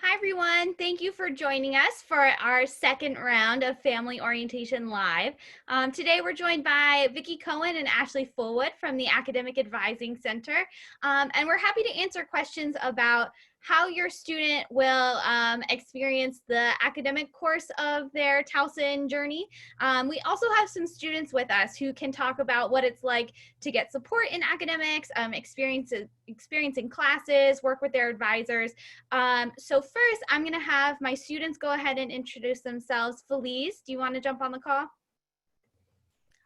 Hi, everyone. Thank you for joining us for our second round of Family Orientation Live. Today, we're joined by Vicki Cohen and Ashley Fullwood from the Academic Advising Center. And we're happy to answer questions about how your student will experience the academic course of their Towson journey. We also have some students with us who can talk about what it's like to get support in academics, experiencing classes, work with their advisors. So first, I'm going to have my students go ahead and introduce themselves. Felice, do you want to jump on the call?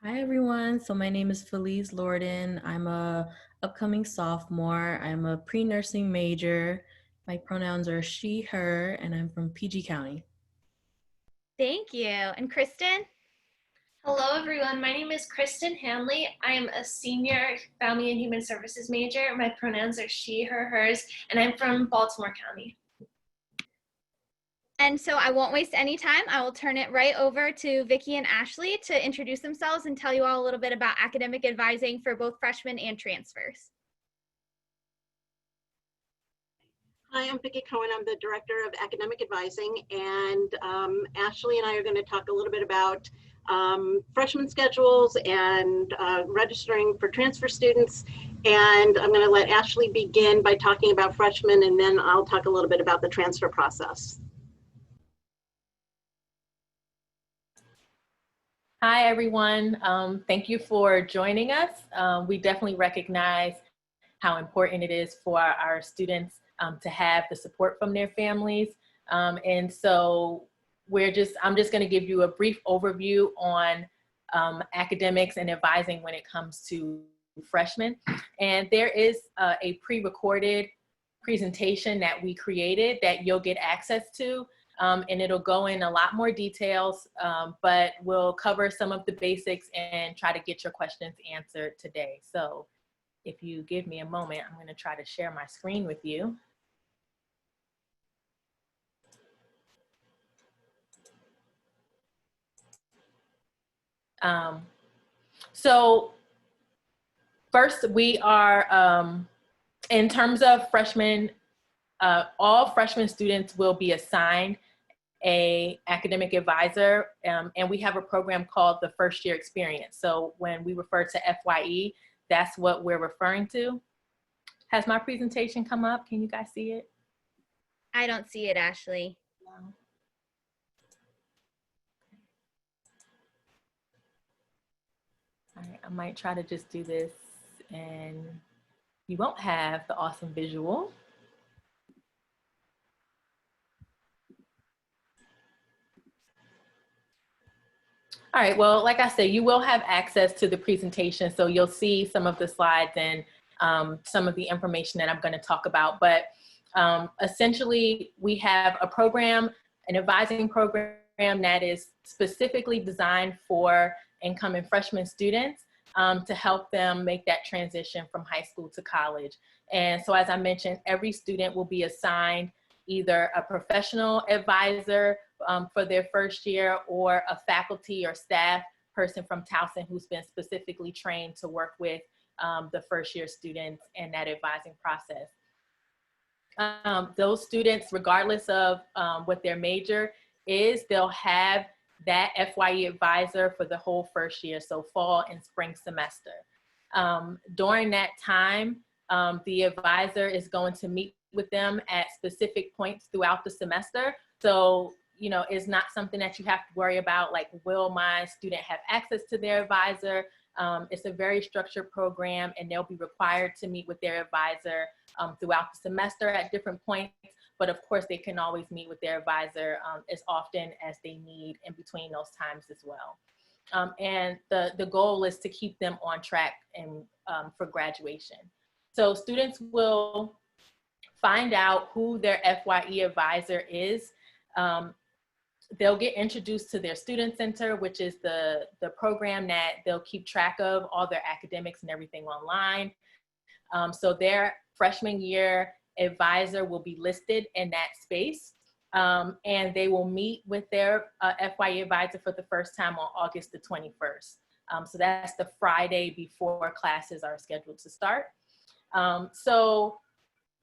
Hi everyone, so my name is Felice Lorden. I'm a upcoming sophomore. I'm a pre-nursing major. My pronouns are she, her, and I'm from PG County. Thank you. And Kristen? Hello everyone, my name is Kristen Hanley. I am a senior Family and Human Services major. My pronouns are she, her, hers, and I'm from Baltimore County. And so I won't waste any time. I will turn it right over to Vicki and Ashley to introduce themselves and tell you all a little bit about academic advising for both freshmen and transfers. Hi, I'm Vicki Cohen. I'm the Director of Academic Advising, and Ashley and I are going to talk a little bit about freshman schedules and registering for transfer students. And I'm going to let Ashley begin by talking about freshmen, and then I'll talk a little bit about the transfer process. Hi, everyone. Thank you for joining us. We definitely recognize how important it is for our students to have the support from their families. And so I'm just going to give you a brief overview on academics and advising when it comes to freshmen. And there is a pre-recorded presentation that we created that you'll get access to. And it'll go in a lot more details, but we'll cover some of the basics and try to get your questions answered today. So if you give me a moment, I'm going to try to share my screen with you. So first, we are, in terms of freshmen, all freshman students will be assigned an academic advisor, and we have a program called the First Year Experience. So when we refer to FYE, that's what we're referring to. Has my presentation come up? Can you guys see it? I don't see it, Ashley. No. All right, I might try to just do this and you won't have the awesome visual. All right, well, like I said, you will have access to the presentation, so you'll see some of the slides and some of the information that I'm going to talk about. But essentially, we have a program, an advising program that is specifically designed for incoming freshman students to help them make that transition from high school to college. And so, as I mentioned, every student will be assigned either a professional advisor for their first year or a faculty or staff person from Towson who's been specifically trained to work with the first year students in that advising process. Those students, regardless of what their major is, they'll have that FYE advisor for the whole first year, so fall and spring semester. During that time, the advisor is going to meet with them at specific points throughout the semester. So, you know, it's not something that you have to worry about, like, will my student have access to their advisor? It's a very structured program, and they'll be required to meet with their advisor throughout the semester at different points. But of course, they can always meet with their advisor as often as they need in between those times as well. And the goal is to keep them on track and for graduation. So students will find out who their FYE advisor is. They'll get introduced to their student center, which is the program that they'll keep track of all their academics and everything online. So their freshman year advisor will be listed in that space, and they will meet with their FYE advisor for the first time on August the 21st. So that's the Friday before classes are scheduled to start. So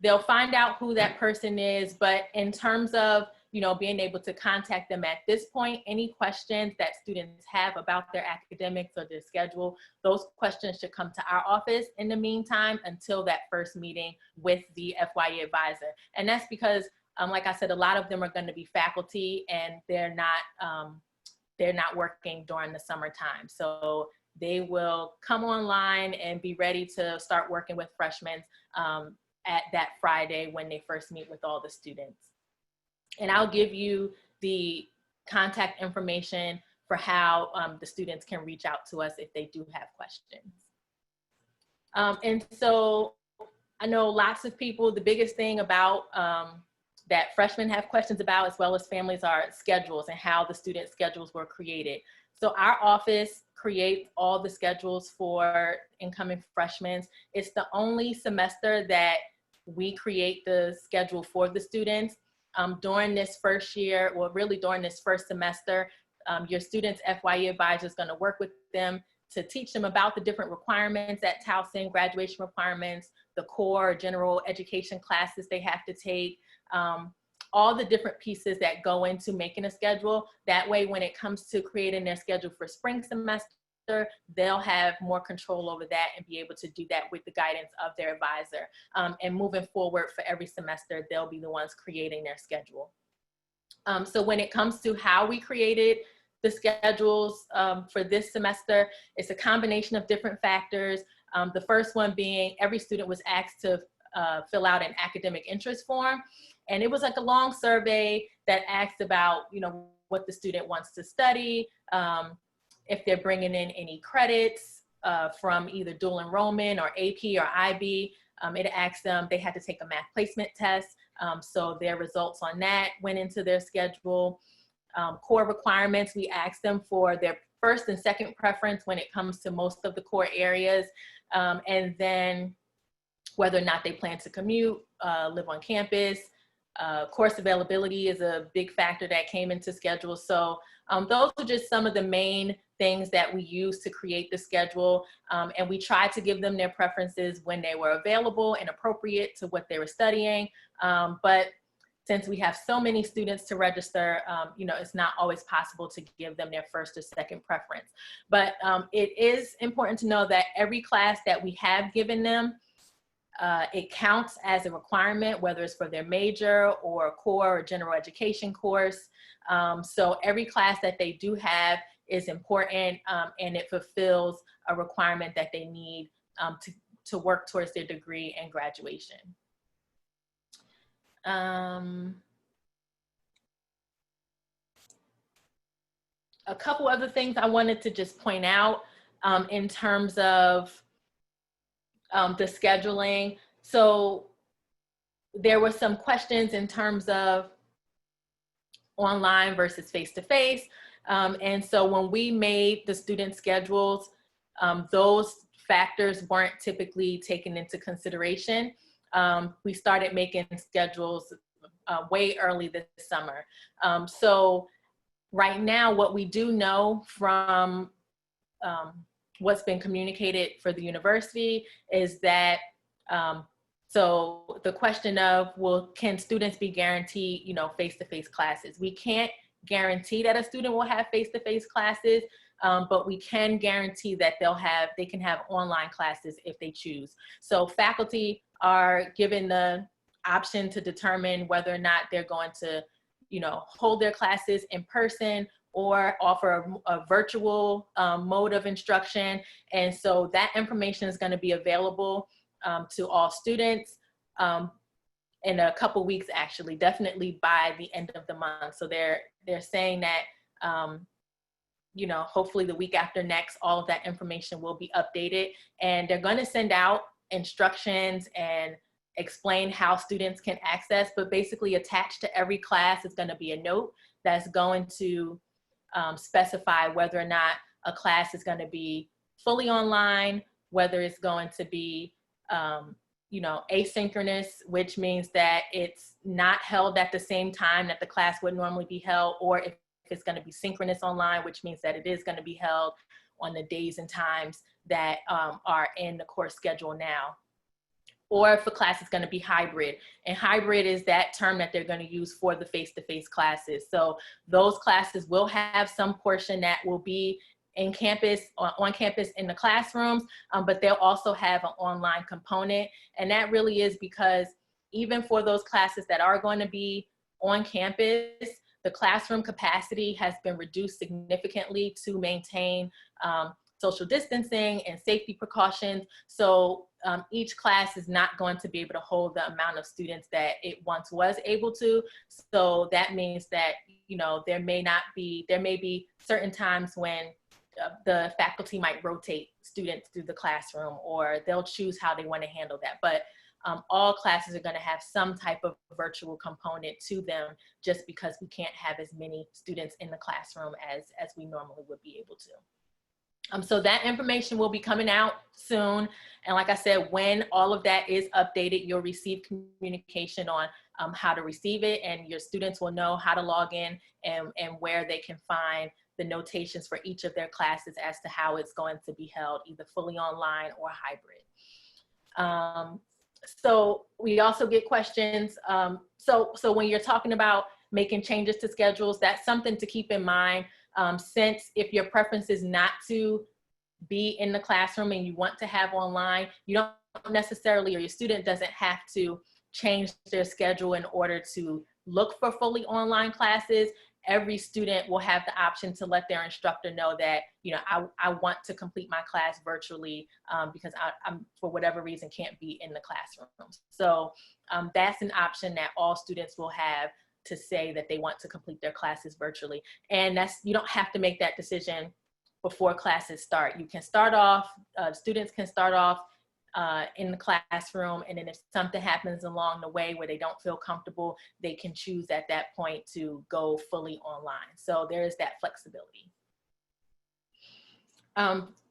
they'll find out who that person is, but in terms of, you know, being able to contact them at this point, any questions that students have about their academics or their schedule, those questions should come to our office in the meantime until that first meeting with the FYE advisor. And that's because, like I said, a lot of them are going to be faculty and they're not working during the summertime. So they will come online and be ready to start working with freshmen at that Friday when they first meet with all the students. And I'll give you the contact information for how the students can reach out to us if they do have questions. And so I know lots of people, the biggest thing about that freshmen have questions about, as well as families, are schedules and how the student schedules were created. So our office creates all the schedules for incoming freshmen. It's the only semester that we create the schedule for the students. During this first year, well, really during this first semester, your students' FYE advisor is going to work with them to teach them about the different requirements at Towson, graduation requirements, the core general education classes they have to take, all the different pieces that go into making a schedule. That way, when it comes to creating their schedule for spring semester, they'll have more control over that and be able to do that with the guidance of their advisor. And moving forward for every semester, they'll be the ones creating their schedule. So when it comes to how we created the schedules for this semester, it's a combination of different factors. The first one being every student was asked to fill out an academic interest form. And it was like a long survey that asked about, you know, what the student wants to study, if they're bringing in any credits from either dual enrollment or AP or IB. It asked them, they had to take a math placement test. So their results on that went into their schedule. Core requirements, we asked them for their first and second preference when it comes to most of the core areas. And then whether or not they plan to commute, live on campus. Course availability is a big factor that came into schedule. So those are just some of the main things that we use to create the schedule. And we tried to give them their preferences when they were available and appropriate to what they were studying. But since we have so many students to register, you know, it's not always possible to give them their first or second preference. But it is important to know that every class that we have given them, it counts as a requirement, whether it's for their major or core or general education course. So every class that they do have is important, and it fulfills a requirement that they need to work towards their degree and graduation. A couple other things I wanted to just point out in terms of the scheduling. So there were some questions in terms of online versus face-to-face. And so when we made the student schedules, those factors weren't typically taken into consideration. We started making schedules way early this summer. So right now, what we do know from what's been communicated for the university is that, so the question of, well, can students be guaranteed, you know, face-to-face classes? We can't guarantee that a student will have face-to-face classes, but we can guarantee that they can have online classes if they choose. So faculty are given the option to determine whether or not they're going to, you know, hold their classes in person or offer a virtual mode of instruction. And so that information is going to be available to all students in a couple weeks, actually, definitely by the end of the month. So they're saying that, you know, hopefully the week after next, all of that information will be updated, and they're going to send out instructions and explain how students can access, but basically attached to every class is going to be a note that's going to specify whether or not a class is going to be fully online, whether it's going to be, you know, asynchronous, which means that it's not held at the same time that the class would normally be held, or if it's going to be synchronous online, which means that it is going to be held on the days and times that are in the course schedule now. or if a class is going to be hybrid. And hybrid is that term that they're going to use for the face-to-face classes. So those classes will have some portion that will be in campus, on campus in the classrooms, but they'll also have an online component. And that really is because even for those classes that are going to be on campus, the classroom capacity has been reduced significantly to maintain social distancing and safety precautions. So each class is not going to be able to hold the amount of students that it once was able to. So that means that, you know, there may be certain times when the faculty might rotate students through the classroom, or they'll choose how they want to handle that. But all classes are going to have some type of virtual component to them, just because we can't have as many students in the classroom as we normally would be able to. So that information will be coming out soon. And like I said, when all of that is updated, you'll receive communication on how to receive it, and your students will know how to log in and where they can find the notations for each of their classes as to how it's going to be held, either fully online or hybrid. So we also get questions. So when you're talking about making changes to schedules, that's something to keep in mind. Since if your preference is not to be in the classroom and you want to have online, you don't necessarily, or your student doesn't have to change their schedule in order to look for fully online classes. Every student will have the option to let their instructor know that, you know, I want to complete my class virtually because I'm, for whatever reason, can't be in the classroom. So that's an option that all students will have, to say that they want to complete their classes virtually. And you don't have to make that decision before classes start. You can start off, students can start off in the classroom, and then if something happens along the way where they don't feel comfortable, they can choose at that point to go fully online. So there is that flexibility.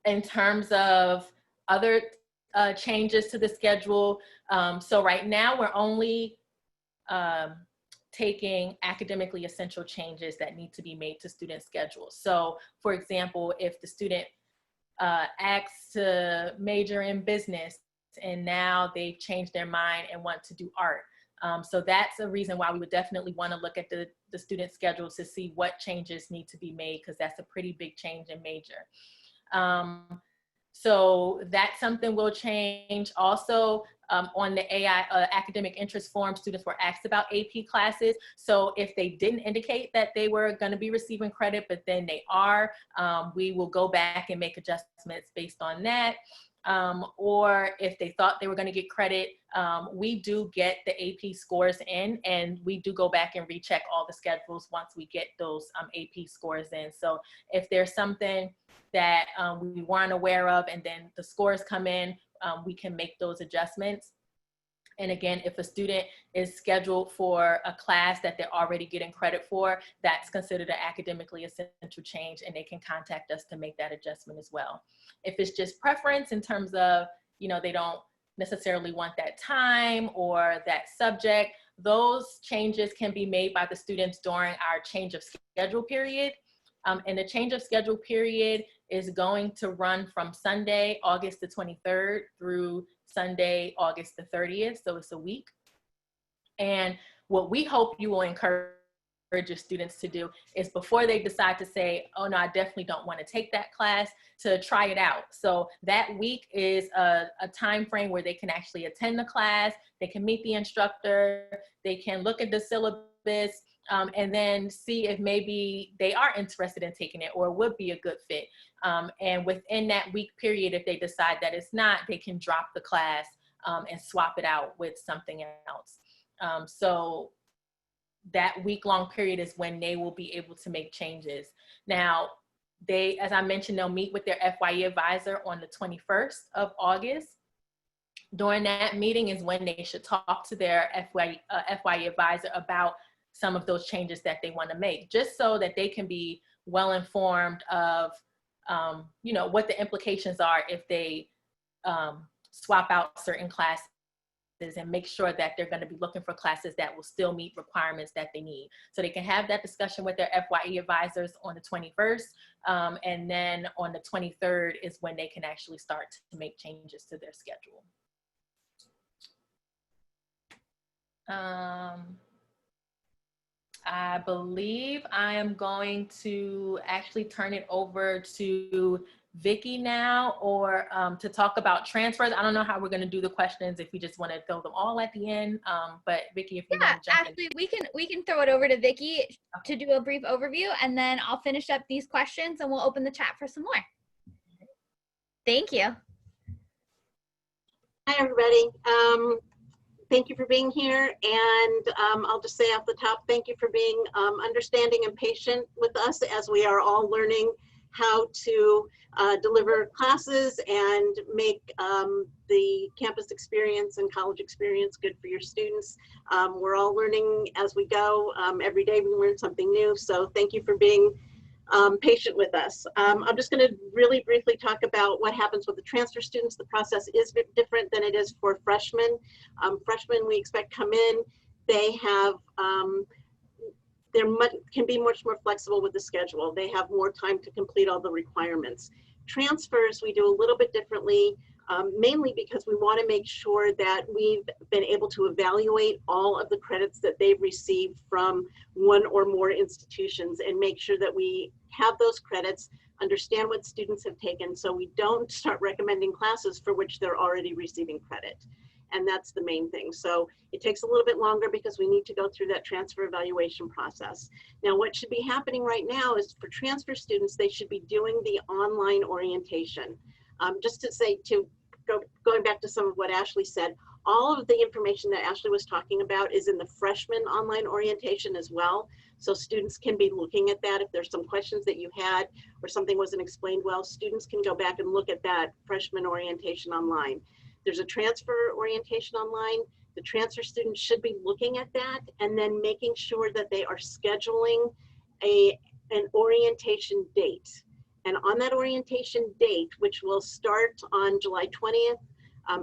In terms of other changes to the schedule, so right now we're only taking academically essential changes that need to be made to student schedules. So for example, if the student asks to major in business and now they've changed their mind and want to do art. So that's a reason why we would definitely want to look at the student schedule to see what changes need to be made, because that's a pretty big change in major. So that's something we'll change. Also, on the AI academic interest form, students were asked about AP classes. So if they didn't indicate that they were going to be receiving credit, but then they are, we will go back and make adjustments based on that. Or if they thought they were going to get credit, we do get the AP scores in, and we do go back and recheck all the schedules once we get those AP scores in. So if there's something that we weren't aware of and then the scores come in, we can make those adjustments. And again, if a student is scheduled for a class that they're already getting credit for, that's considered an academically essential change, and they can contact us to make that adjustment as well. If it's just preference in terms of, you know, they don't necessarily want that time or that subject, those changes can be made by the students during our change of schedule period. And the change of schedule period is going to run from Sunday, August the 23rd through Sunday, August the 30th. So it's a week. And what we hope you will encourage your students to do is, before they decide to say, oh no, I definitely don't want to take that class, to try it out. So that week is a time frame where they can actually attend the class, they can meet the instructor, they can look at the syllabus, and then see if maybe they are interested in taking it or would be a good fit. And within that week period, if they decide that it's not, they can drop the class and swap it out with something else. So that week-long period is when they will be able to make changes. Now, they, as I mentioned, they'll meet with their FYE advisor on the 21st of August. During that meeting is when they should talk to their FYE advisor about some of those changes that they want to make, just so that they can be well informed of, you know, what the implications are if they swap out certain classes, and make sure that they're going to be looking for classes that will still meet requirements that they need. So they can have that discussion with their FYE advisors on the 21st, and then on the 23rd is when they can actually start to make changes to their schedule. I believe I am going to actually turn it over to Vicky now, or to talk about transfers. I don't know how we're going to do the questions, if we just want to throw them all at the end. But Vicky, if you Yeah, want to jump in. actually, we can throw it over to Vicky to do a brief overview, and then I'll finish up these questions and we'll open the chat for some more. Thank you. Hi, everybody. Thank you for being here. And I'll just say off the top, thank you for being understanding and patient with us as we are all learning how to deliver classes and make the campus experience and college experience good for your students. We're all learning as we go. Every day we learn something new. So thank you for being patient with us. I'm just going to really briefly talk about what happens with the transfer students. The process is a bit different than it is for freshmen. Freshmen we expect come in, they have, can be much more flexible with the schedule. They have more time to complete all the requirements. Transfers we do a little bit differently, mainly because we want to make sure that we've been able to evaluate all of the credits that they've received from one or more institutions and make sure that we have those credits, understand what students have taken, so we don't start recommending classes for which they're already receiving credit. And that's the main thing. So it takes a little bit longer because we need to go through that transfer evaluation process. Now, what should be happening right now is for transfer students, they should be doing the online orientation. Just to say, going back to some of what Ashley said, all of the information that Ashley was talking about is in the freshman online orientation as well. So students can be looking at that. If there's some questions that you had or something wasn't explained well, students can go back and look at that freshman orientation online. There's a transfer orientation online. The transfer students should be looking at that and then making sure that they are scheduling an orientation date. And on that orientation date, which will start on July 20th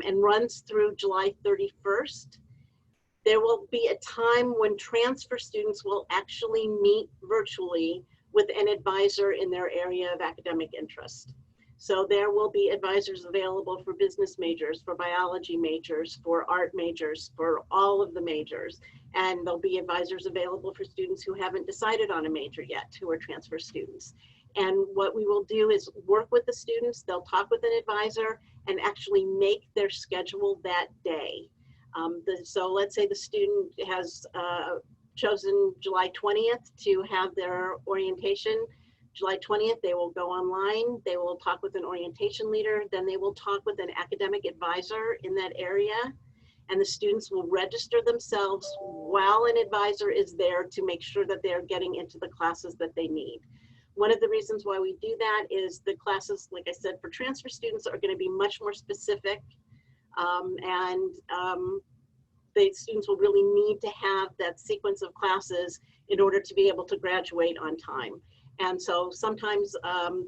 and runs through July 31st, there will be a time when transfer students will actually meet virtually with an advisor in their area of academic interest. So there will be advisors available for business majors, for biology majors, for art majors, for all of the majors. And there'll be advisors available for students who haven't decided on a major yet, who are transfer students. And what we will do is work with the students. They'll talk with an advisor and actually make their schedule that day. So let's say the student has chosen July 20th to have their orientation. July 20th, they will go online, they will talk with an orientation leader, then they will talk with an academic advisor in that area, and the students will register themselves while an advisor is there to make sure that they're getting into the classes that they need. One of the reasons why we do that is the classes, like I said, for transfer students are going to be much more specific, the students will really need to have that sequence of classes in order to be able to graduate on time. And so sometimes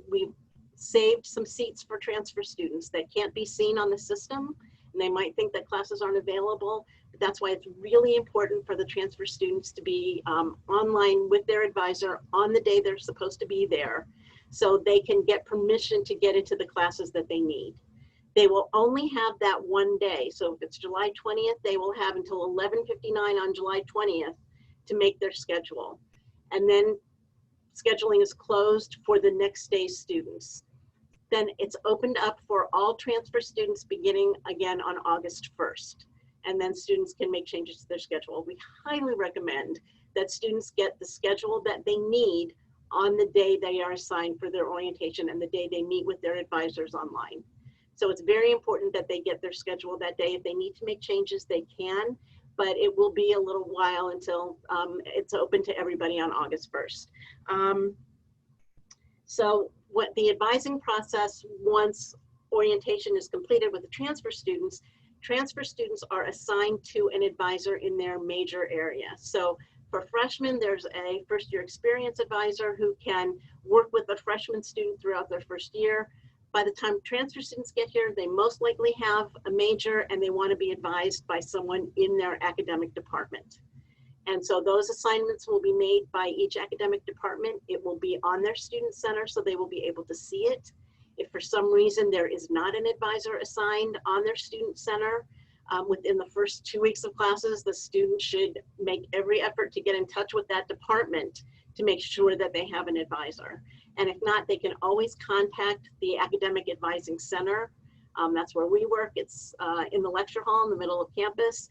we've saved some seats for transfer students that can't be seen on the system, and they might think that classes aren't available. But that's why it's really important for the transfer students to be online with their advisor on the day they're supposed to be there, so they can get permission to get into the classes that they need. They will only have that one day. So if it's July 20th, they will have until 11:59 on July 20th to make their schedule. And then scheduling is closed for the next day's students. Then it's opened up for all transfer students beginning again on August 1st. And then students can make changes to their schedule. We highly recommend that students get the schedule that they need on the day they are assigned for their orientation and the day they meet with their advisors online. So it's very important that they get their schedule that day. If they need to make changes, they can, but it will be a little while until it's open to everybody on August 1st. So what the advising process, once orientation is completed with the transfer students are assigned to an advisor in their major area. So for freshmen, there's a first year experience advisor who can work with a freshman student throughout their first year. By the time transfer students get here, they most likely have a major and they want to be advised by someone in their academic department. And so those assignments will be made by each academic department. It will be on their student center, so they will be able to see it. If for some reason there is not an advisor assigned on their student center, within the first 2 weeks of classes, the student should make every effort to get in touch with that department to make sure that they have an advisor. And if not, they can always contact the Academic Advising Center. That's where we work. It's in the lecture hall in the middle of campus.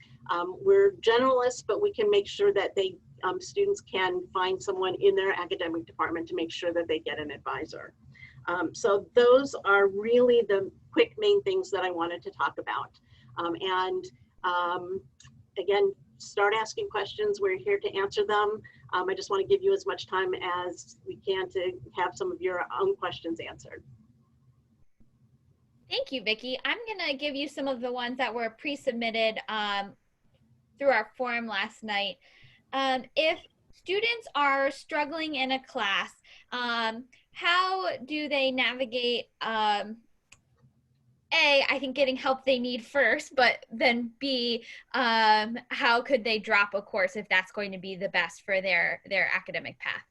We're generalists, but we can make sure that students can find someone in their academic department to make sure that they get an advisor. So those are really the quick main things that I wanted to talk about. Again, start asking questions. We're here to answer them. I just want to give you as much time as we can to have some of your own questions answered. Thank you, Vicki. I'm going to give you some of the ones that were pre-submitted through our forum last night. If students are struggling in a class, how do they navigate, A, I think getting help they need first, but then B, how could they drop a course if that's going to be the best for their academic path?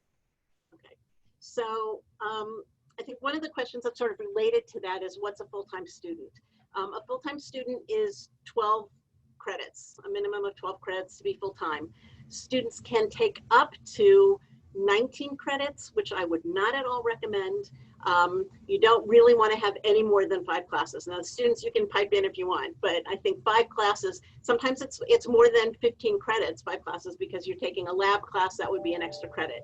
Okay, so I think one of the questions that's sort of related to that is what's a full-time student? A full-time student is 12 credits, a minimum of 12 credits to be full-time. Students can take up to 19 credits, which I would not at all recommend. You don't really want to have any more than 5 classes. Now, students, you can pipe in if you want, but I think 5 classes, sometimes it's more than 15 credits, 5 classes, because you're taking a lab class, that would be an extra credit.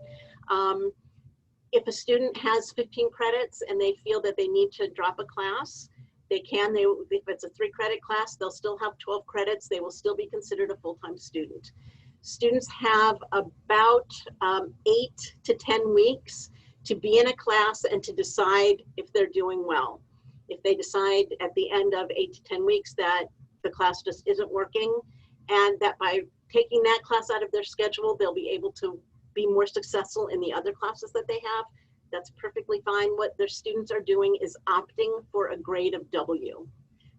If a student has 15 credits and they feel that they need to drop a class, they can. If it's a 3-credit class, they'll still have 12 credits. They will still be considered a full-time student. Students have about 8 to 10 weeks to be in a class and to decide if they're doing well. If they decide at the end of 8 to 10 weeks that the class just isn't working, and that by taking that class out of their schedule, they'll be able to be more successful in the other classes that they have, that's perfectly fine. What their students are doing is opting for a grade of W.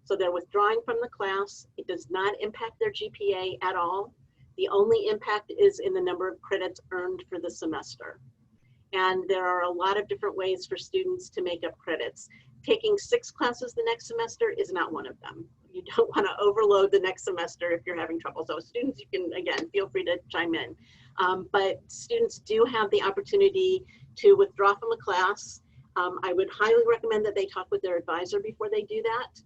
So they're withdrawing from the class. It does not impact their GPA at all. The only impact is in the number of credits earned for the semester. And there are a lot of different ways for students to make up credits. Taking 6 classes the next semester is not one of them. You don't want to overload the next semester if you're having trouble. So students, you can, again, feel free to chime in. But students do have the opportunity to withdraw from a class. I would highly recommend that they talk with their advisor before they do that.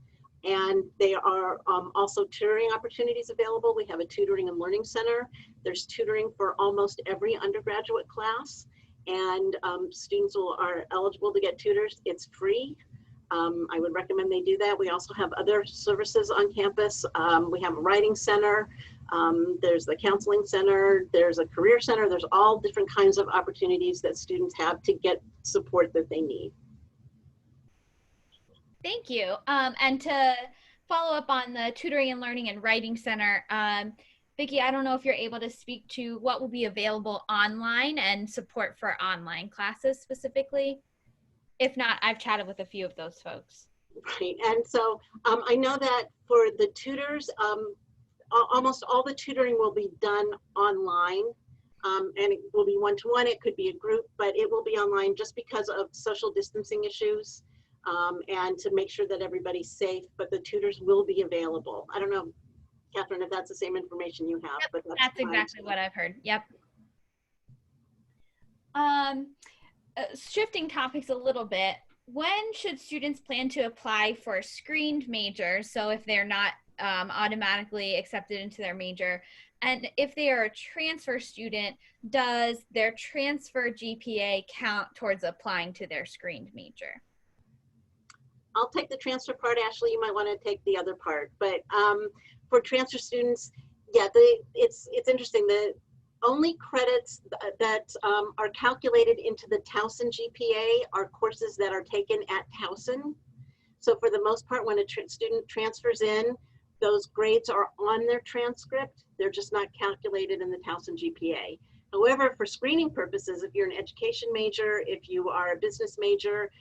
And there are also tutoring opportunities available. We have a tutoring and learning center. There's tutoring for almost every undergraduate class. And students are eligible to get tutors. It's free. I would recommend they do that. We also have other services on campus. We have a writing center. There's the counseling center. There's a career center. There's all different kinds of opportunities that students have to get support that they need. Thank you. And to follow up on the tutoring and learning and writing center, Vicki, I don't know if you're able to speak to what will be available online and support for online classes specifically. If not, I've chatted with a few of those folks. Right, and so I know that for the tutors, almost all the tutoring will be done online, and it will be one-to-one. It could be a group, but it will be online just because of social distancing issues and to make sure that everybody's safe, but the tutors will be available. I don't know, Catherine, if that's the same information you have. Yep, but that's exactly what I've heard. Yep. Shifting topics a little bit, when should students plan to apply for screened majors? So if they're not automatically accepted into their major, and if they are a transfer student, does their transfer GPA count towards applying to their screened major? I'll take the transfer part. Ashley, you might want to take the other part. But for transfer students, yeah, it's interesting. The only credits that are calculated into the Towson GPA are courses that are taken at Towson. So for the most part, when a student transfers in, those grades are on their transcript. They're just not calculated in the Towson GPA. However, for screening purposes, if you're an education major, if you are a business major,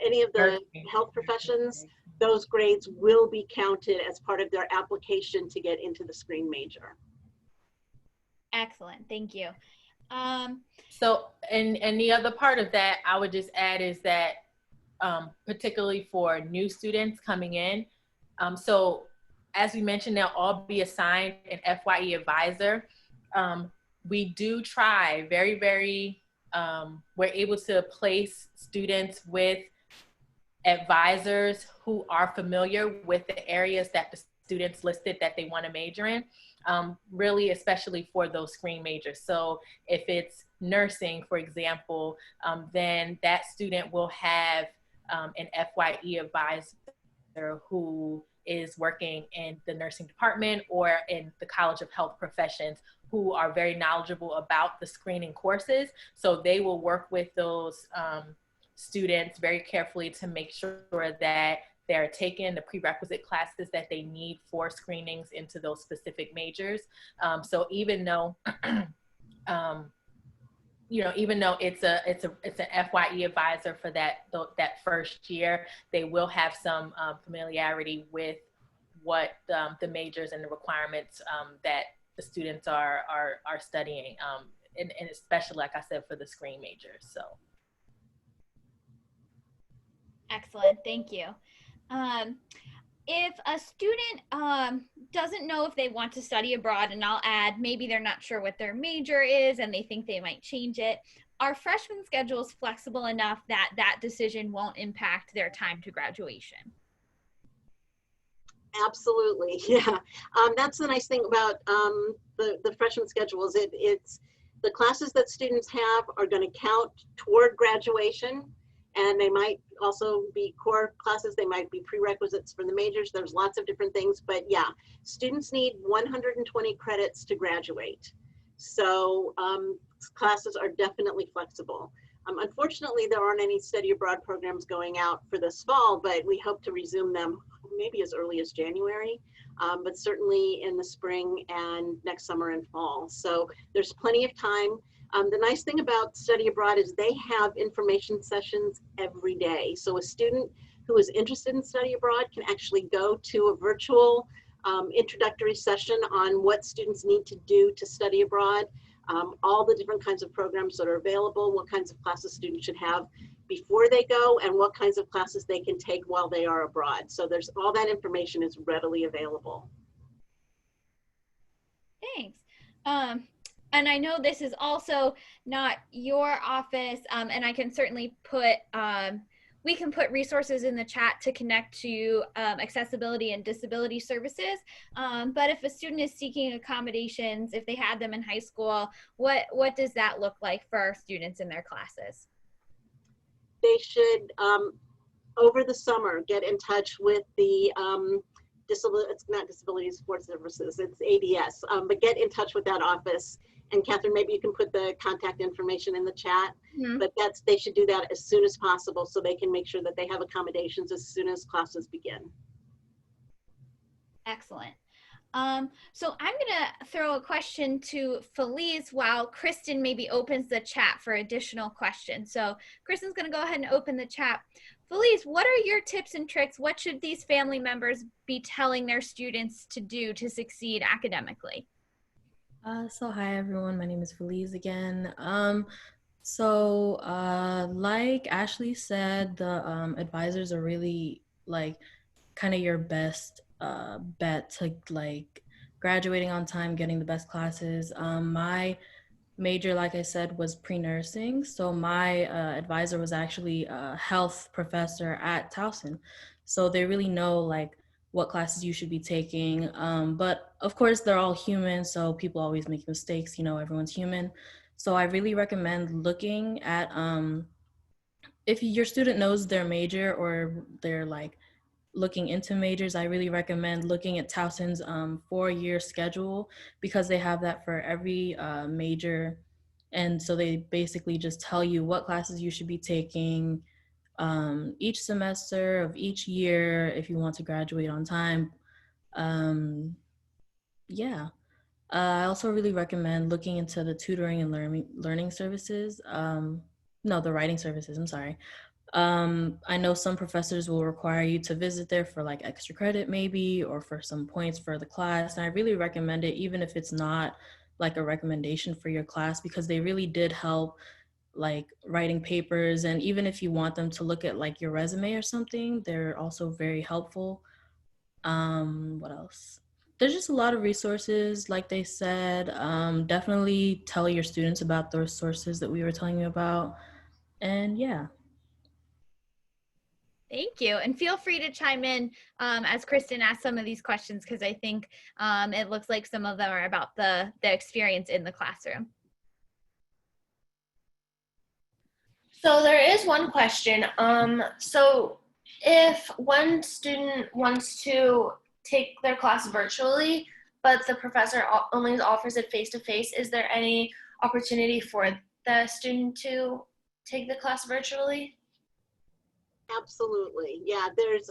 any of the health professions, those grades will be counted as part of their application to get into the screen major. Excellent, thank you. So, and the other part of that, I would just add is that particularly for new students coming in, So as we mentioned, they'll all be assigned an FYE advisor. We do try we're able to place students with advisors who are familiar with the areas that the students listed that they want to major in, really especially for those screen majors. So if it's nursing, for example, then that student will have an FYE advisor who is working in the nursing department or in the College of Health Professions, who are very knowledgeable about the screening courses. So they will work with those students very carefully to make sure that they're taking the prerequisite classes that they need for screenings into those specific majors. So even though, even though it's an FYE advisor for that first year, they will have some familiarity with what the majors and the requirements that the students are studying, and especially, like I said, for the screen majors. So. Excellent, thank you. If a student doesn't know if they want to study abroad, and I'll add, maybe they're not sure what their major is and they think they might change it, are freshman schedules flexible enough that that decision won't impact their time to graduation? Absolutely, yeah. That's the nice thing about the freshman schedules. It's the classes that students have are going to count toward graduation, and they might also be core classes. They might be prerequisites for the majors. There's lots of different things, but yeah, students need 120 credits to graduate. So classes are definitely flexible. Unfortunately, there aren't any study abroad programs going out for this fall, but we hope to resume them maybe as early as January, but certainly in the spring and next summer and fall. So there's plenty of time. The nice thing about study abroad is they have information sessions every day. So a student who is interested in study abroad can actually go to a virtual introductory session on what students need to do to study abroad, all the different kinds of programs that are available, what kinds of classes students should have before they go, and what kinds of classes they can take while they are abroad. So there's all that information is readily available. Thanks. And I know this is also not your office, and I can certainly put, we can put resources in the chat to connect to accessibility and disability services. But if a student is seeking accommodations, if they had them in high school, what does that look like for our students in their classes? They should, over the summer, get in touch with the it's not Disability Support Services, it's ADS, but get in touch with that office. And Catherine, maybe you can put the contact information in the chat, but they should do that as soon as possible so they can make sure that they have accommodations as soon as classes begin. Excellent. So I'm gonna throw a question to Felice while Kristen maybe opens the chat for additional questions. So Kristen's gonna go ahead and open the chat. Felice, what are your tips and tricks? What should these family members be telling their students to do to succeed academically? So hi everyone, my name is Felice again. Like Ashley said, the advisors are really like kind of your best bet to like graduating on time, getting the best classes. My major, like I said, was pre-nursing. So my advisor was actually a health professor at Towson. So they really know like what classes you should be taking. But of course, they're all human. So people always make mistakes, you know, everyone's human. So I really recommend looking at, if your student knows their major or they're like looking into majors, I really recommend looking at Towson's 4-year schedule, because they have that for every major. And so they basically just tell you what classes you should be taking each semester of each year if you want to graduate on time. I also really recommend looking into the tutoring and learning services. The writing services, I'm sorry. I know some professors will require you to visit there for like extra credit maybe, or for some points for the class. And I really recommend it, even if it's not like a recommendation for your class, because they really did help like writing papers. And even if you want them to look at like your resume or something, they're also very helpful. What else? There's just a lot of resources, like they said. Definitely tell your students about the resources that we were telling you about. And yeah. Thank you. And feel free to chime in as Kristen asks some of these questions, because I think it looks like some of them are about the experience in the classroom. So there is one question. So if one student wants to take their class virtually, but the professor only offers it face-to-face, is there any opportunity for the student to take the class virtually? Absolutely. Yeah, there's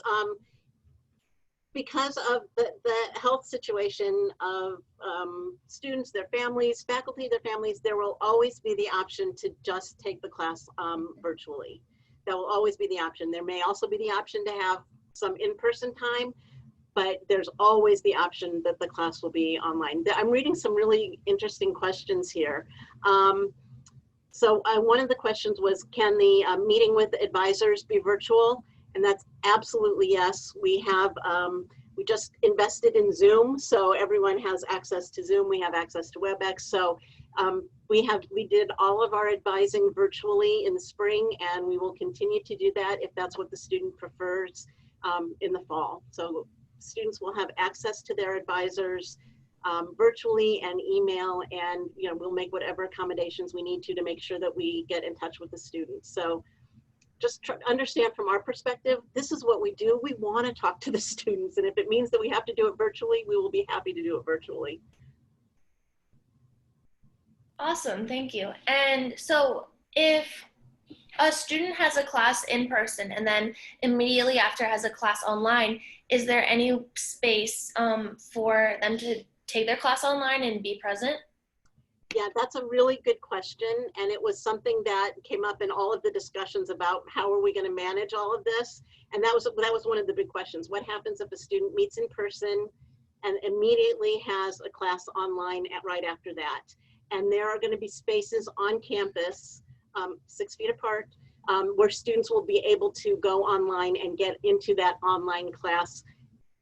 because of the health situation of students, their families, faculty, their families, there will always be the option to just take the class virtually. That will always be the option. There may also be the option to have some in-person time, but there's always the option that the class will be online. I'm reading some really interesting questions here. So one of the questions was, can the meeting with advisors be virtual? And that's absolutely yes. We have, we just invested in Zoom, so everyone has access to Zoom. We have access to WebEx. So we did all of our advising virtually in the spring, and we will continue to do that if that's what the student prefers in the fall. So students will have access to their advisors virtually and email, and we'll make whatever accommodations we need to make sure that we get in touch with the students. So just understand from our perspective, this is what we do. We want to talk to the students, and if it means that we have to do it virtually, we will be happy to do it virtually. Awesome, thank you. And so if a student has a class in person and then immediately after has a class online, is there any space for them to take their class online and be present? Yeah, that's a really good question. And it was something that came up in all of the discussions about how are we going to manage all of this. And that was one of the big questions. What happens if a student meets in person and immediately has a class online right after that? And there are going to be spaces on campus, 6 feet apart, where students will be able to go online and get into that online class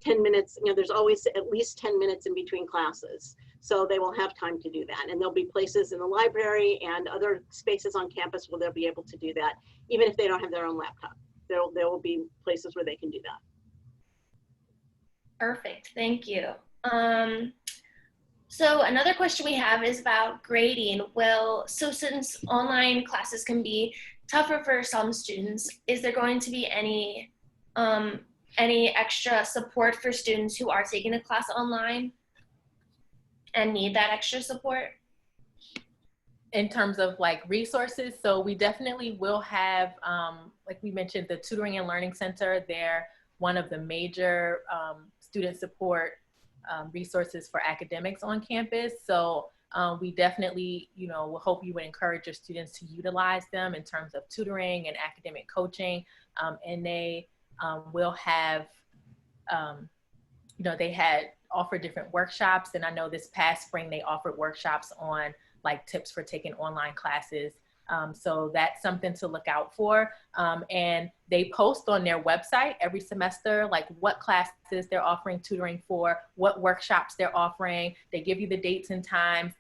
10 minutes. There's always at least 10 minutes in between classes. So they will have time to do that. And there'll be places in the library and other spaces on campus where they'll be able to do that, even if they don't have their own laptop. There will be places where they can do that. Perfect, thank you. So another question we have is about grading. So since online classes can be tougher for some students, is there going to be any extra support for students who are taking a class online and need that extra support? In terms of like resources, so we definitely will have, like we mentioned, the Tutoring and Learning Center. They're one of the major student support resources for academics on campus. So we definitely, will hope you would encourage your students to utilize them in terms of tutoring and academic coaching. And they will have, they had offered different workshops. And I know this past spring, they offered workshops on like tips for taking online classes. So that's something to look out for. And they post on their website every semester, like what classes they're offering tutoring for, what workshops they're offering. They give you the dates and times.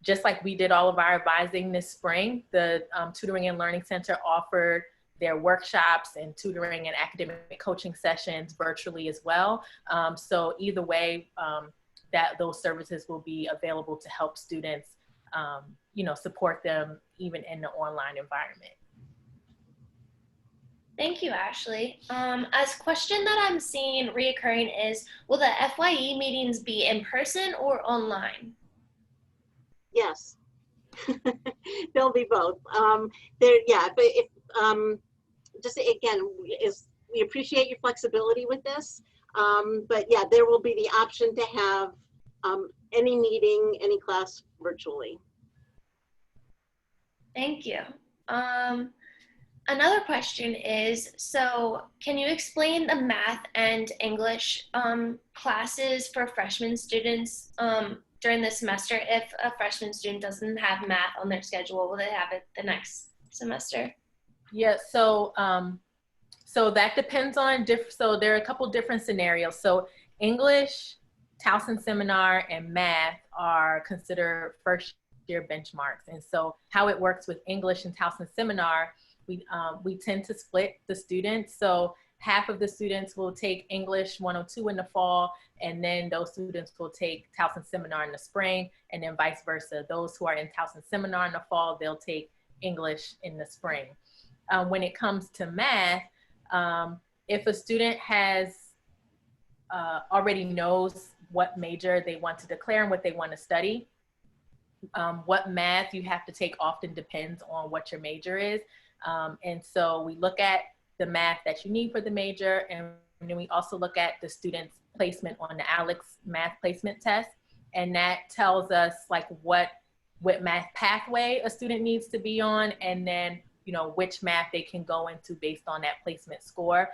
Just like we did all of our advising this spring, the Tutoring and Learning Center offered their workshops and tutoring and academic coaching sessions virtually as well. So either way, that those services will be available to help students support them even in the online environment. Thank you, Ashley. A question that I'm seeing reoccurring is, will the FYE meetings be in person or online? Yes, they'll be both. Just again, we appreciate your flexibility with this, but yeah, there will be the option to have any meeting, any class virtually. Thank you. Another question is, so can you explain the math and English classes for freshman students during the semester? If a freshman student doesn't have math on their schedule, will they have it the next semester? Yeah, so So that depends on, so there are a couple different scenarios. So English, Towson Seminar, and math are considered first year benchmarks. And so how it works with English and Towson Seminar, we tend to split the students. So half of the students will take English 102 in the fall, and then those students will take Towson Seminar in the spring, and then vice versa. Those who are in Towson Seminar in the fall, they'll take English in the spring. When it comes to math, if a student has already knows what major they want to declare and what they want to study, what math you have to take often depends on what your major is. And so we look at the math that you need for the major, and then we also look at the student's placement on the ALEX math placement test. And that tells us like what math pathway a student needs to be on, and then which math they can go into based on that placement score.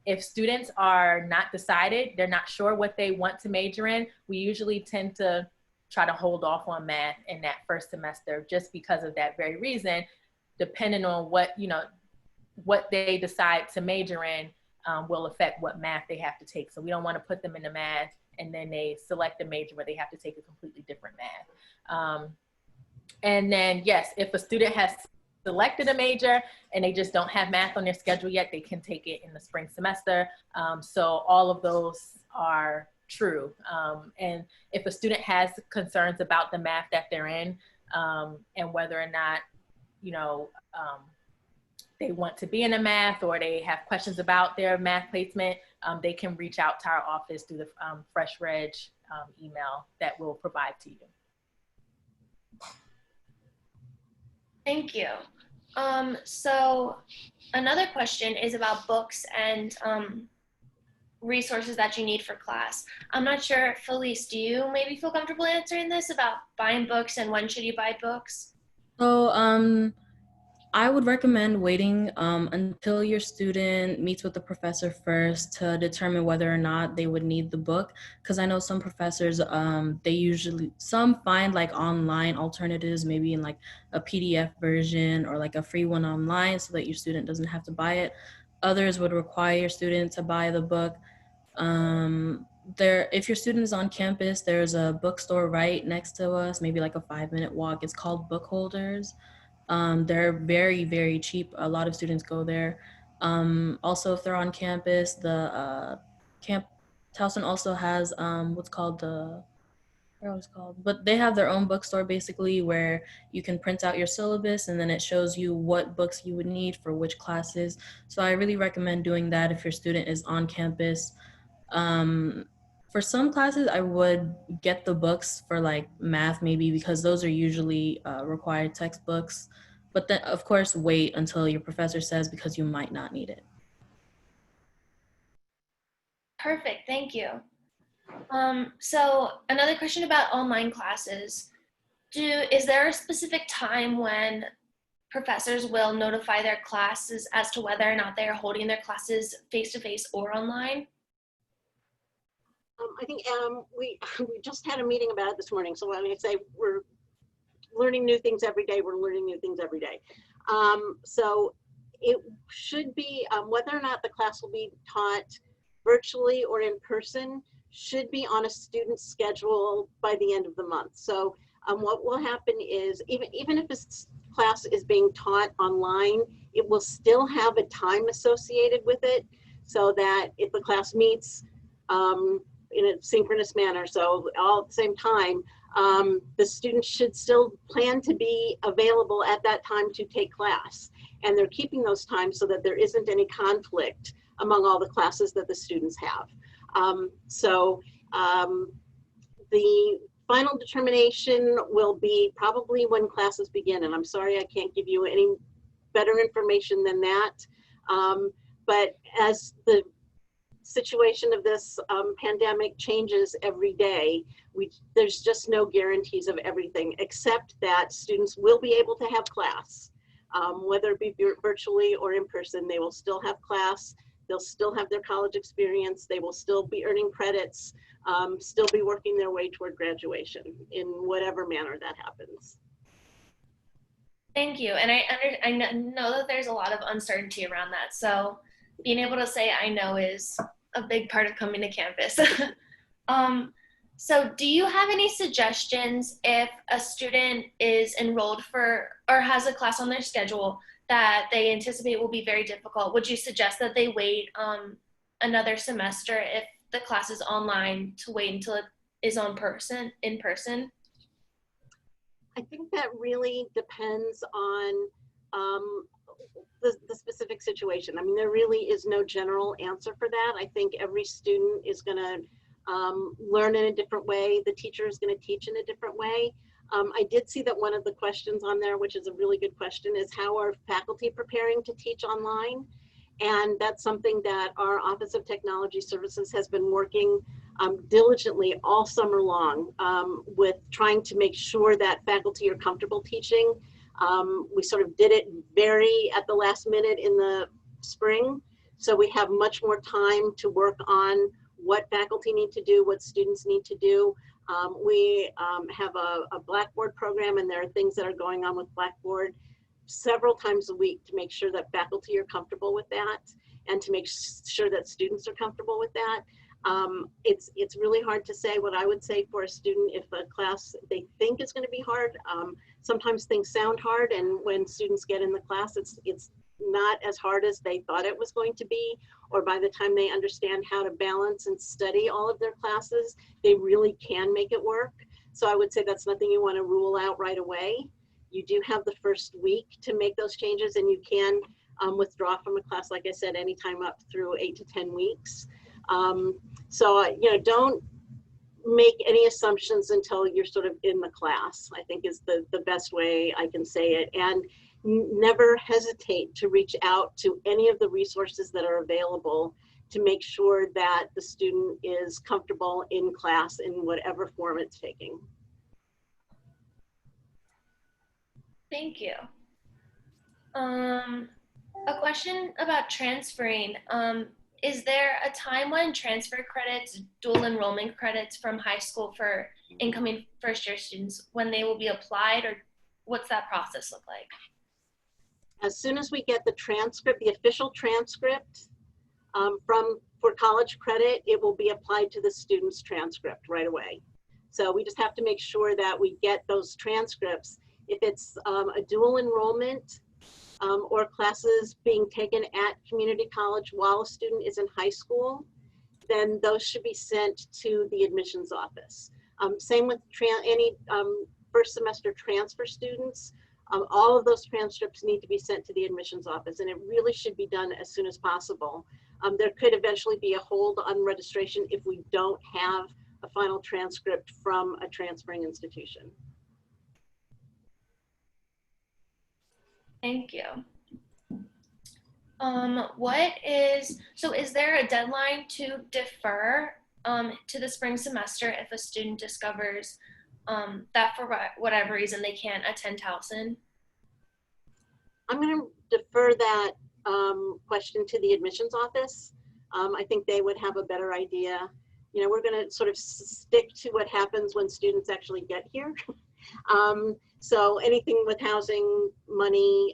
If students are not decided, they're not sure what they want to major in, we usually tend to try to hold off on math in that first semester, just because of that very reason. Depending on what they decide to major in will affect what math they have to take. So we don't want to put them into math and then they select a major where they have to take a completely different math. And then yes, if a student has selected a major and they just don't have math on their schedule yet, they can take it in the spring semester. So all of those are true. And if a student has concerns about the math that they're in, and whether or not, they want to be in a math, or they have questions about their math placement, they can reach out to our office through the Fresh Reg email that we'll provide to you. Thank you. So another question is about books and resources that you need for class. I'm not sure, Felice, do you maybe feel comfortable answering this about buying books and when should you buy books? So I would recommend waiting until your student meets with the professor first to determine whether or not they would need the book. Because I know some professors, some find like online alternatives, maybe in like a PDF version or like a free one online so that your student doesn't have to buy it. Others would require your student to buy the book. If your student is on campus, there's a bookstore right next to us, maybe like a 5-minute walk. It's called Book Holders. They're very, very cheap. A lot of students go there. Also, if they're on campus, Towson also has but they have their own bookstore basically where you can print out your syllabus and then it shows you what books you would need for which classes. So I really recommend doing that if your student is on campus. For some classes, I would get the books for like math maybe, because those are usually required textbooks. But then, of course, wait until your professor says, because you might not need it. Perfect, thank you. So another question about online classes. Is there a specific time when professors will notify their classes as to whether or not they are holding their classes face-to-face or online? I think we just had a meeting about it this morning. So when I say we're learning new things every day, we're learning new things every day. So it should be, whether or not the class will be taught virtually or in person should be on a student's schedule by the end of the month. So what will happen is even if this class is being taught online, it will still have a time associated with it, so that if the class meets in a synchronous manner, so all at the same time, the students should still plan to be available at that time to take class. And they're keeping those times so that there isn't any conflict among all the classes that the students have. The final determination will be probably when classes begin. And I'm sorry I can't give you any better information than that. But as the situation of this pandemic changes every day, there's just no guarantees of everything, except that students will be able to have class. Whether it be virtually or in person, they will still have class. They'll still have their college experience. They will still be earning credits, still be working their way toward graduation in whatever manner that happens. Thank you. And I know that there's a lot of uncertainty around that. So being able to say I know is a big part of coming to campus. So do you have any suggestions if a student is enrolled for or has a class on their schedule that they anticipate will be very difficult? Would you suggest that they wait another semester if the class is online to wait until it is in person? I think that really depends on the specific situation. I mean, there really is no general answer for that. I think every student is going to learn in a different way. The teacher is going to teach in a different way. I did see that one of the questions on there, which is a really good question, is how are faculty preparing to teach online? And that's something that our Office of Technology Services has been working diligently all summer long with trying to make sure that faculty are comfortable teaching. We sort of did it very at the last minute in the spring. So we have much more time to work on what faculty need to do, what students need to do. We have a Blackboard program, and there are things that are going on with Blackboard several times a week to make sure that faculty are comfortable with that and to make sure that students are comfortable with that. It's really hard to say. What I would say for a student, if a class they think is going to be hard, sometimes things sound hard, and when students get in the class, it's not as hard as they thought it was going to be, or by the time they understand how to balance and study all of their classes, they really can make it work. So I would say that's nothing you want to rule out right away. You do have the first week to make those changes, and you can withdraw from a class, like I said, anytime up through 8 to 10 weeks. So, you know, don't make any assumptions until you're sort of in the class, I think is the best way I can say it. And never hesitate to reach out to any of the resources that are available to make sure that the student is comfortable in class in whatever form it's taking. Thank you. A question about transferring. Is there a time when transfer credits, dual enrollment credits from high school for incoming first-year students, when they will be applied, or what's that process look like? As soon as we get the transcript, the official transcript for college credit, it will be applied to the student's transcript right away. So we just have to make sure that we get those transcripts. If it's a dual enrollment or classes being taken at community college while a student is in high school, then those should be sent to the admissions office. Same with any first semester transfer students. All of those transcripts need to be sent to the admissions office, and it really should be done as soon as possible. There could eventually be a hold on registration if we don't have a final transcript from a transferring institution. Thank you. Is there a deadline to defer to the spring semester if a student discovers that for whatever reason they can't attend Towson? I'm going to defer that question to the admissions office. I think they would have a better idea. You know, we're going to sort of stick to what happens when students actually get here. So anything with housing, money,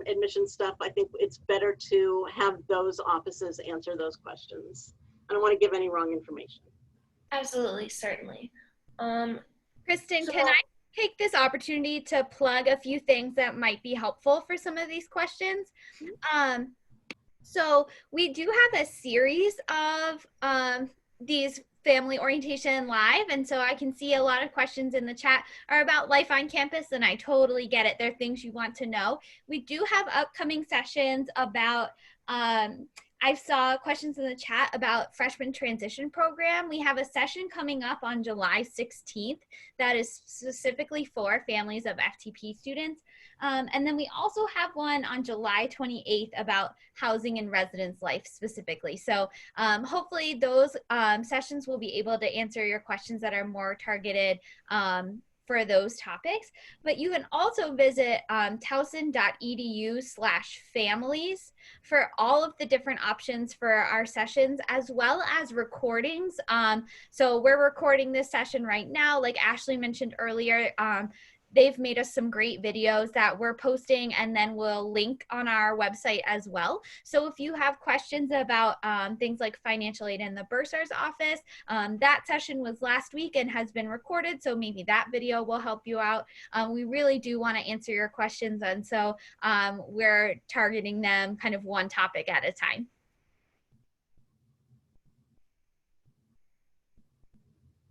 admission stuff, I think it's better to have those offices answer those questions. I don't want to give any wrong information. Absolutely, certainly. Kristen, can I take this opportunity to plug a few things that might be helpful for some of these questions? So we do have a series of these family orientation live, and so I can see a lot of questions in the chat are about life on campus, and I totally get it. They're things you want to know. We do have upcoming sessions about I saw questions in the chat about freshman transition program. We have a session coming up on July 16th that is specifically for families of FTP students. And then we also have one on July 28th about housing and residence life specifically. So hopefully those sessions will be able to answer your questions that are more targeted for those topics. But you can also visit towson.edu/families for all of the different options for our sessions, as well as recordings. So we're recording this session right now, like Ashley mentioned earlier. they've made us some great videos that we're posting and then we'll link on our website as well. So if you have questions about things like financial aid in the bursar's office, that session was last week and has been recorded, so maybe that video will help you out. We really do want to answer your questions, and so we're targeting them kind of one topic at a time.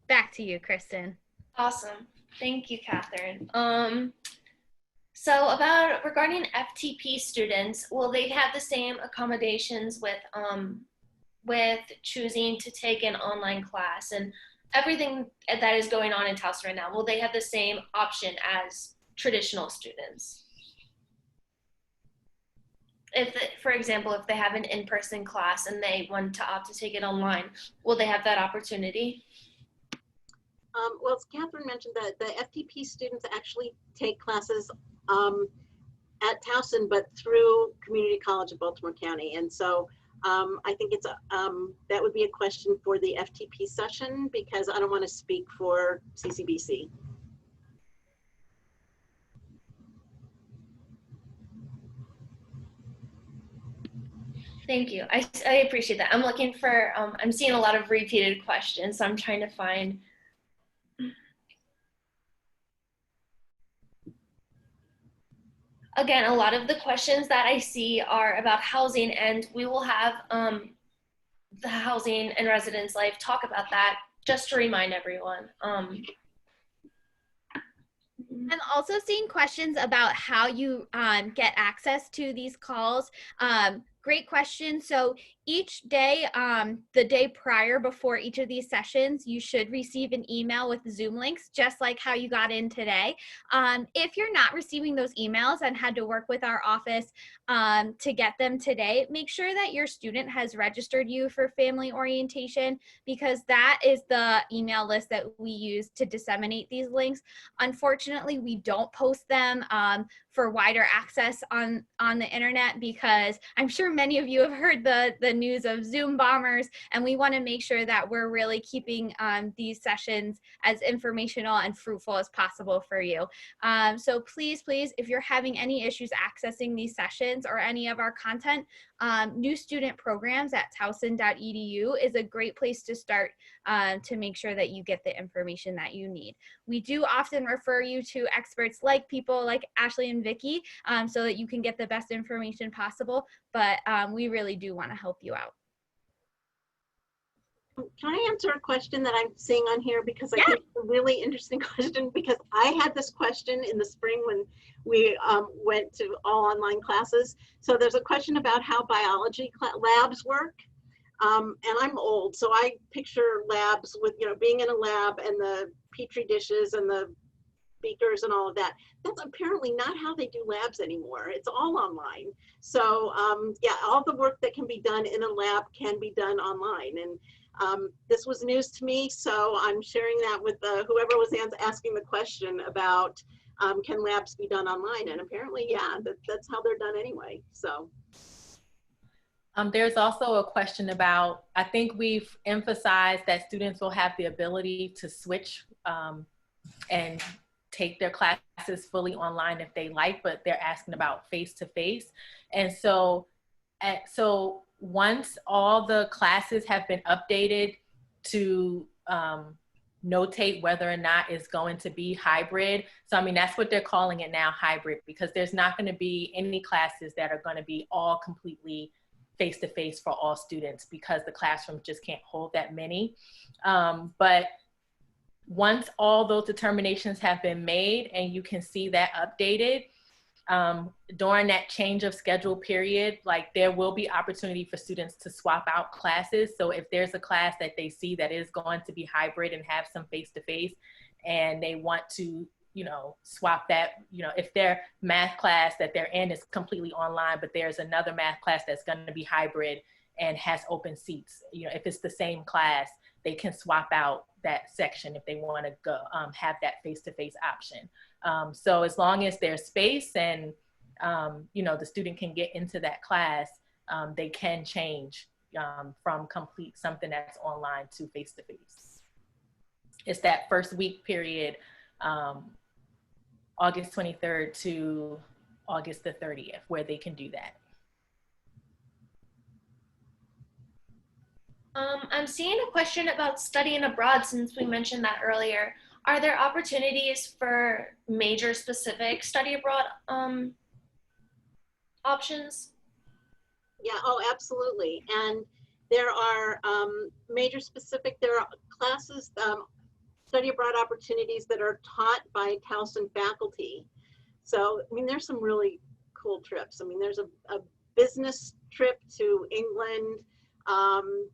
Back to you, Kristen. Awesome. Thank you, Catherine. So regarding FTP students, will they have the same accommodations with choosing to take an online class and everything that is going on in Towson right now? Will they have the same option as traditional students? For example, if they have an in-person class and they want to opt to take it online, will they have that opportunity? Well, as Catherine mentioned, the FTP students actually take classes at Towson, but through Community College of Baltimore County. And so I think that would be a question for the FTP session, because I don't want to speak for CCBC. Thank you. I appreciate that. I'm looking for, I'm seeing a lot of repeated questions, so I'm trying to find. Again, a lot of the questions that I see are about housing, and we will have the Housing and Residence Life talk about that, just to remind everyone. I'm also seeing questions about how you get access to these calls. Great question. So each day, the day prior before each of these sessions, you should receive an email with Zoom links, just like how you got in today. If you're not receiving those emails and had to work with our office to get them today, make sure that your student has registered you for family orientation, because that is the email list that we use to disseminate these links. Unfortunately, we don't post them for wider access on the internet, because I'm sure many of you have heard the news of Zoom bombers, and we want to make sure that we're really keeping these sessions as informational and fruitful as possible for you. So please, if you're having any issues accessing these sessions or any of our content, new student programs at towson.edu is a great place to start to make sure that you get the information that you need. We do often refer you to experts like people like Ashley and Vicky, so that you can get the best information possible, but we really do want to help you out. Can I answer a question that I'm seeing on here? Because I think it's a really interesting question, because I had this question in the spring when we went to all online classes. So there's a question about how biology labs work. And I'm old, so I picture labs with, being in a lab and the Petri dishes and the beakers and all of that. That's apparently not how they do labs anymore. It's all online. So yeah, all the work that can be done in a lab can be done online. And this was news to me, so I'm sharing that with whoever was asking the question about can labs be done online? And apparently, yeah, that's how they're done anyway. So. There's also a question about, I think we've emphasized that students will have the ability to switch and take their classes fully online if they like, but they're asking about face-to-face. And so once all the classes have been updated to notate whether or not it's going to be hybrid. So, I mean, that's what they're calling it now, hybrid, because there's not going to be any classes that are going to be all completely face-to-face for all students, because the classroom just can't hold that many. But once all those determinations have been made and you can see that updated, during that change of schedule period, like, there will be opportunity for students to swap out classes. So if there's a class that they see that is going to be hybrid and have some face-to-face, and they want to, swap that, if their math class that they're in is completely online, but there's another math class that's going to be hybrid and has open seats, if it's the same class, they can swap out that section if they want to go have that face-to-face option. So as long as there's space and, the student can get into that class, they can change from complete something that's online to face-to-face. It's that first week period August 23rd to August the 30th, where they can do that. I'm seeing a question about studying abroad since we mentioned that earlier. Are there opportunities for major specific study abroad options? Yeah, oh, absolutely. And there are major specific, there are classes, study abroad opportunities that are taught by Towson faculty. So, I mean, there's some really cool trips. I mean, there's a business trip to England.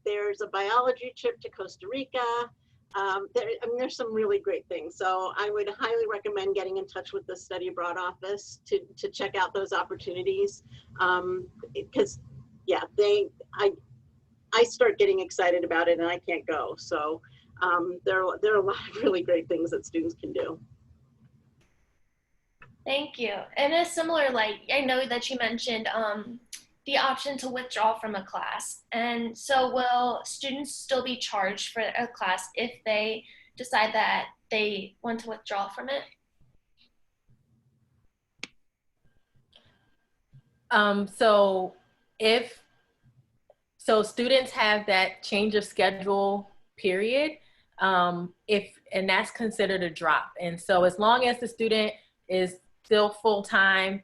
There's a biology trip to Costa Rica. I mean, there's some really great things. So I would highly recommend getting in touch with the study abroad office to check out those opportunities. Because yeah, I start getting excited about it and I can't go. So there are a lot of really great things that students can do. Thank you. In a similar light, I know that you mentioned the option to withdraw from a class. And so will students still be charged for a class if they decide that they want to withdraw from it? So students have that change of schedule period, and that's considered a drop. And so as long as the student is still full-time,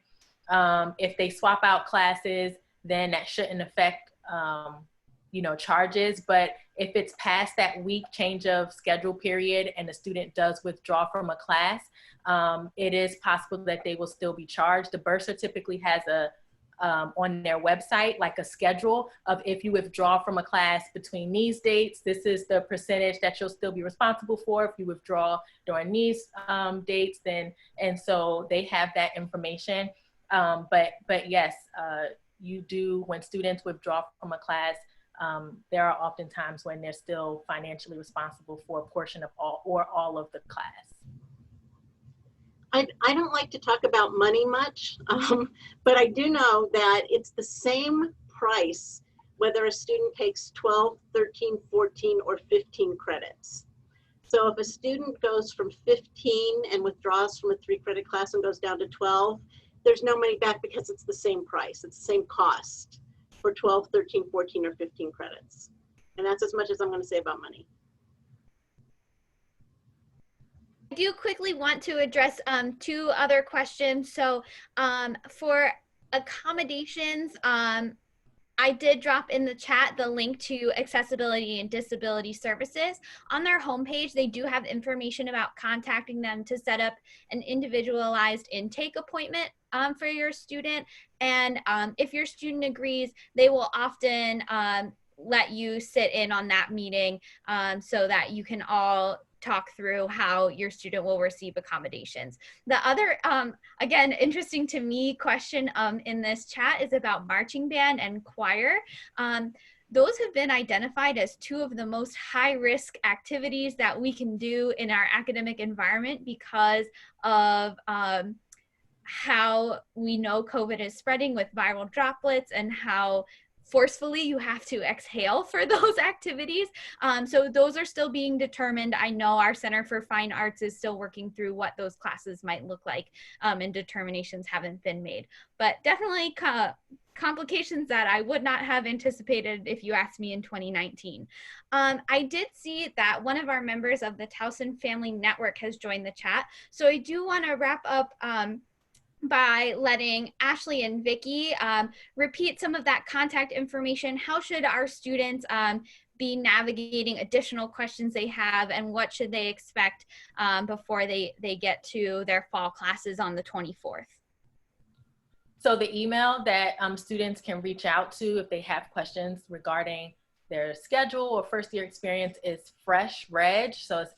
if they swap out classes, then that shouldn't affect, charges. But if it's past that week change of schedule period and the student does withdraw from a class, it is possible that they will still be charged. The bursar typically has on their website, like a schedule of if you withdraw from a class between these dates, this is the percentage that you'll still be responsible for. If you withdraw during these dates, and so they have that information. But yes, you do, when students withdraw from a class, there are often times when they're still financially responsible for a portion of all of the class. I don't like to talk about money much, but I do know that it's the same price whether a student takes 12, 13, 14, or 15 credits. So if a student goes from 15 and withdraws from a 3-credit class and goes down to 12, there's no money back because it's the same price. It's the same cost for 12, 13, 14, or 15 credits. And that's as much as I'm going to say about money. I do quickly want to address 2 other questions. So for accommodations, I did drop in the chat the link to accessibility and disability services. On their homepage, they do have information about contacting them to set up an individualized intake appointment for your student. And if your student agrees, they will often let you sit in on that meeting so that you can all talk through how your student will receive accommodations. The other, again, interesting to me question in this chat is about marching band and choir. Those have been identified as 2 of the most high-risk activities that we can do in our academic environment because of how we know COVID is spreading with viral droplets and how forcefully you have to exhale for those activities. So those are still being determined. I know our Center for Fine Arts is still working through what those classes might look like, and determinations haven't been made. But definitely complications that I would not have anticipated if you asked me in 2019. I did see that one of our members of the Towson Family Network has joined the chat. So I do want to wrap up by letting Ashley and Vicky repeat some of that contact information. How should our students be navigating additional questions they have, and what should they expect before they get to their fall classes on the 24th? So the email that students can reach out to if they have questions regarding their schedule or first year experience is FreshReg. So it's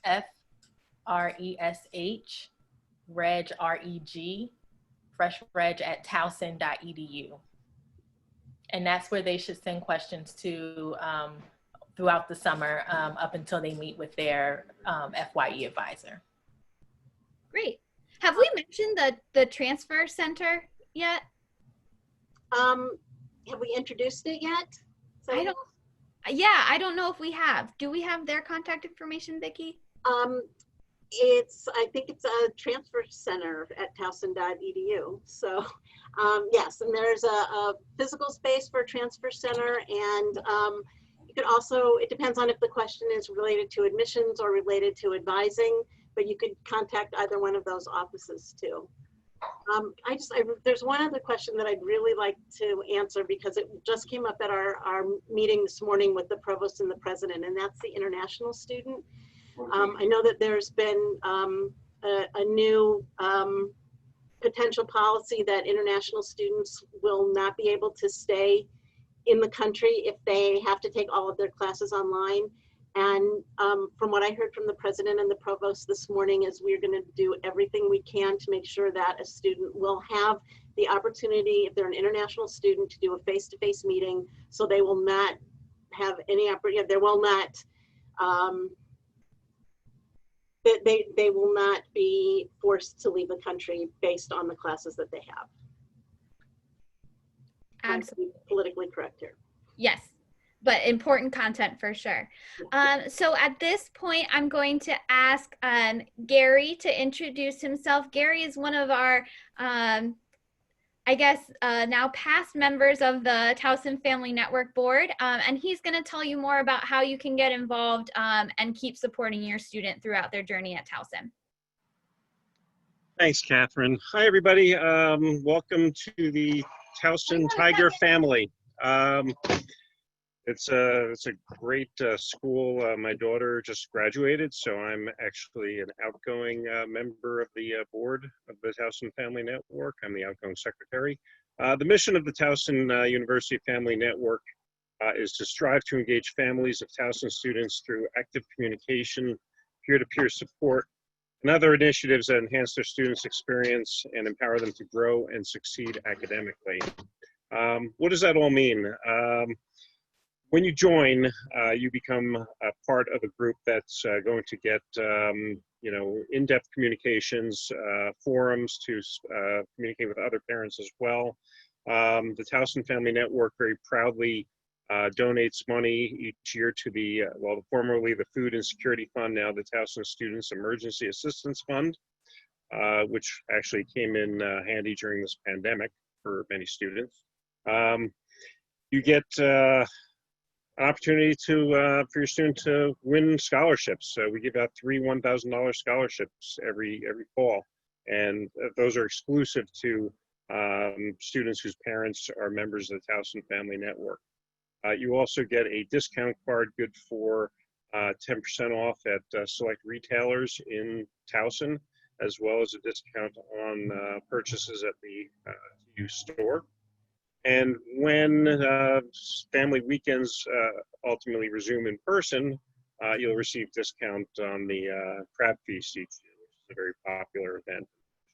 FRESH, Reg, REG, FreshReg@towson.edu. And that's where they should send questions to throughout the summer up until they meet with their FYE advisor. Great. Have we mentioned the transfer center yet? Have we introduced it yet? I don't know if we have. Do we have their contact information, Vicki? I think it's a transfer center at towson.edu. So yes, and there's a physical space for a transfer center, and you could also, it depends on if the question is related to admissions or related to advising, but you could contact either one of those offices too. There's one other question that I'd really like to answer because it just came up at our meeting this morning with the provost and the president, and that's the international student. I know that there's been a new potential policy that international students will not be able to stay in the country if they have to take all of their classes online. And from what I heard from the president and the provost this morning is we're going to do everything we can to make sure that a student will have the opportunity, if they're an international student, to do a face-to-face meeting, so they will not have any opportunity, there will not, they will not be forced to leave the country based on the classes that they have. Absolutely. Politically correct here. Yes, but important content for sure. So at this point, I'm going to ask Gary to introduce himself. Gary is one of our, I guess, now past members of the Towson Family Network Board, and he's going to tell you more about how you can get involved and keep supporting your student throughout their journey at Towson. Thanks, Catherine. Hi, everybody. Welcome to the Towson Tiger family. It's a great school. My daughter just graduated, so I'm actually an outgoing member of the board of the Towson Family Network. I'm the outgoing secretary. The mission of the Towson University Family Network is to strive to engage families of Towson students through active communication, peer-to-peer support, and other initiatives that enhance their students' experience and empower them to grow and succeed academically. What does that all mean? When you join, you become a part of a group that's going to get, you know, in-depth communications, forums to communicate with other parents as well. The Towson Family Network very proudly donates money each year to the, well, formerly the Food Insecurity Fund, now the Towson Students Emergency Assistance Fund, which actually came in handy during this pandemic for many students. You get an opportunity to for your student to win scholarships. So we give out 3 $1,000 scholarships every fall, and those are exclusive to students whose parents are members of the Towson Family Network. You also get a discount card good for 10% off at select retailers in Towson, as well as a discount on purchases at the TU store. And when family weekends ultimately resume in person, you'll receive discount on the crab feast each year, which is a very popular event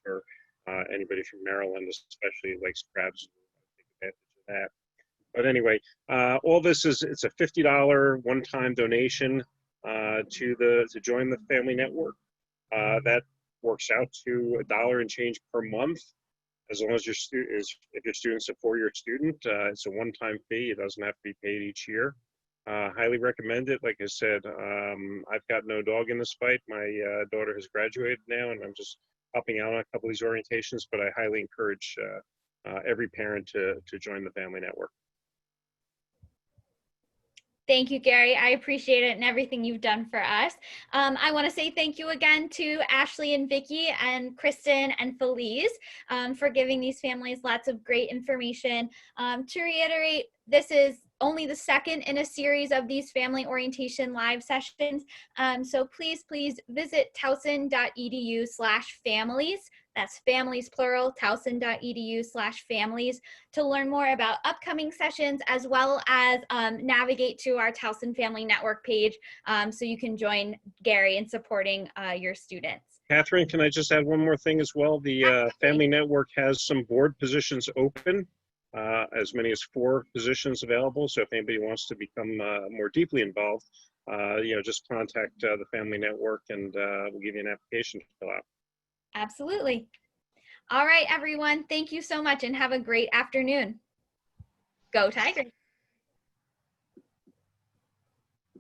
for anybody from Maryland, especially likes crabs. Take advantage of that. But anyway, all this is, it's a $50 one-time donation to join the family network. That works out to $1 and change per month. As long as if your student's a 4-year student, it's a one-time fee. It doesn't have to be paid each year. Highly recommend it. Like I said, I've got no dog in this fight. My daughter has graduated now, and I'm just helping out on a couple of these orientations, but I highly encourage every parent to join the family network. Thank you, Gary. I appreciate it and everything you've done for us. I want to say thank you again to Ashley and Vicki and Kristen and Feliz for giving these families lots of great information. To reiterate, this is only the second in a series of these family orientation live sessions. So please visit towson.edu/families. That's families plural, towson.edu/families to learn more about upcoming sessions, as well as navigate to our Towson Family Network page so you can join Gary in supporting your students. Catherine, can I just add one more thing as well? The Family Network has some board positions open, as many as 4 positions available. So if anybody wants to become more deeply involved, you know, just contact the Family Network and we'll give you an application to fill out. Absolutely. All right, everyone. Thank you so much and have a great afternoon. Go Tigers.